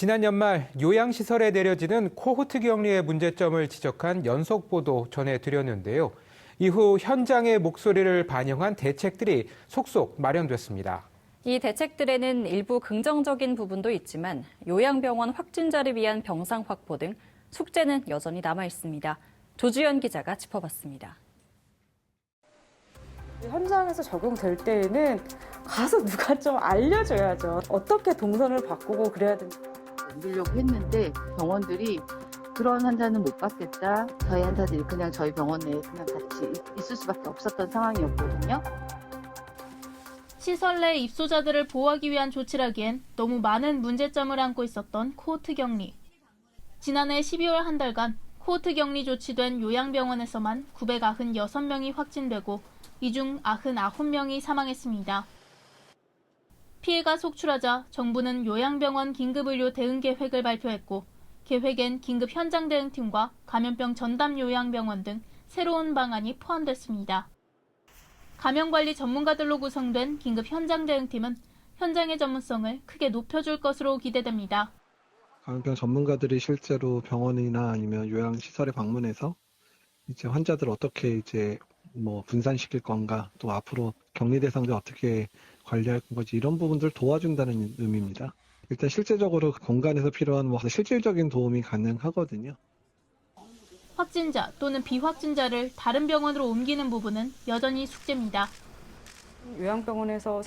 지난 연말 요양시설에 내려지는 코호트 격리의 문제점을 지적한 연속 보도 전해드렸는데요. 이후 현장의 목소리를 반영한 대책들이 속속 마련됐습니다. 이 대책들에는 일부 긍정적인 부분도 있지만 요양병원 확진자를 위한 병상 확보 등 숙제는 여전히 남아 있습니다. 조주연 기자가 짚어봤습니다. 현장에서 적용될 때에는 가서 누가 좀 알려줘야죠. 어떻게 동선을 바꾸고 그래야 되는지. 옮기려고 했는데 병원들이 그런 환자는 못 받겠다. 저희 환자들이 그냥 저희 병원 내에 그냥 같이 있을 수밖에 없었던 상황이었거든요. 시설 내 입소자들을 보호하기 위한 조치라기엔 너무 많은 문제점을 안고 있었던 코호트 격리. 지난해 12월 한 달간 코호트 격리 조치된 요양병원에서만 996명이 확진되고 이 중 99명이 사망했습니다. 피해가 속출하자 정부는 요양병원 긴급의료 대응 계획을 발표했고 계획엔 긴급 현장 대응팀과 감염병 전담 요양병원 등 새로운 방안이 포함됐습니다. 감염관리 전문가들로 구성된 긴급 현장 대응팀은 현장의 전문성을 크게 높여줄 것으로 기대됩니다. 감염병 전문가들이 실제로 병원이나 아니면 요양시설에 방문해서 이제 환자들 어떻게 분산시킬 건가, 또 앞으로 격리 대상자 어떻게 관리할 건지 이런 부분들 도와준다는 의미입니다. 일단 실제적으로 공간에서 필요한 실질적인 도움이 가능하거든요. 확진자 또는 비확진자를 다른 병원으로 옮기는 부분은 여전히 숙제입니다. 요양병원에서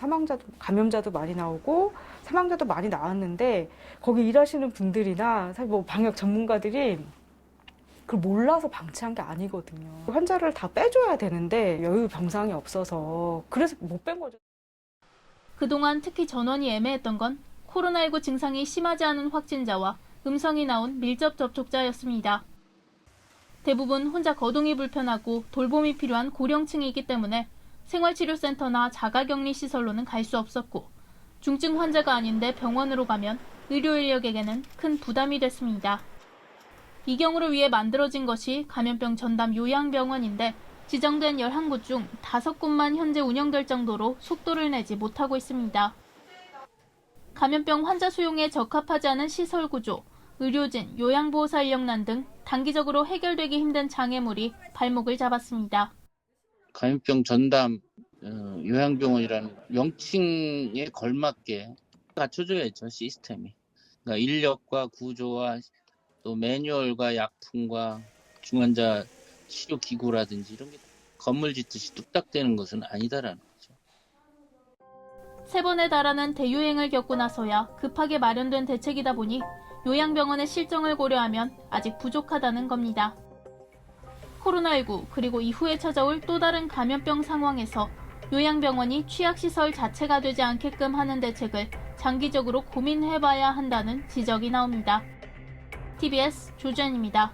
감염자도 많이 나오고 사망자도 많이 나왔는데 거기 일하시는 분들이나 방역 전문가들이 그걸 몰라서 방치한 게 아니거든요. 환자를 다 빼줘야 되는데 여유 병상이 없어서 그래서 못 뺀 거죠. 그동안 특히 전원이 애매했던 건 코로나19 증상이 심하지 않은 확진자와 음성이 나온 밀접 접촉자였습니다. 대부분 혼자 거동이 불편하고 돌봄이 필요한 고령층이기 때문에 생활치료센터나 자가격리시설로는 갈 수 없었고 중증 환자가 아닌데 병원으로 가면 의료 인력에게는 큰 부담이 됐습니다. 이 경우를 위해 만들어진 것이 감염병 전담 요양병원인데 지정된 11곳 중 5곳만 현재 운영될 정도로 속도를 내지 못하고 있습니다. 감염병 환자 수용에 적합하지 않은 시설 구조, 의료진, 요양보호사 인력난 등 단기적으로 해결되기 힘든 장애물이 발목을 잡았습니다. 감염병 전담 요양병원이라는 명칭에 걸맞게 갖춰줘야죠, 시스템이. 그러니까 인력과 구조와 또 매뉴얼과 약품과 중환자 치료 기구라든지 이런 게 건물 짓듯이 뚝딱 되는 것은 아니다라는 거죠. 3번에 달하는 대유행을 겪고 나서야 급하게 마련된 대책이다 보니 요양병원의 실정을 고려하면 아직 부족하다는 겁니다. 코로나19 그리고 이후에 찾아올 또 다른 감염병 상황에서 요양병원이 취약시설 자체가 되지 않게끔 하는 대책을 장기적으로 고민해봐야 한다는 지적이 나옵니다. TBS 조주연입니다.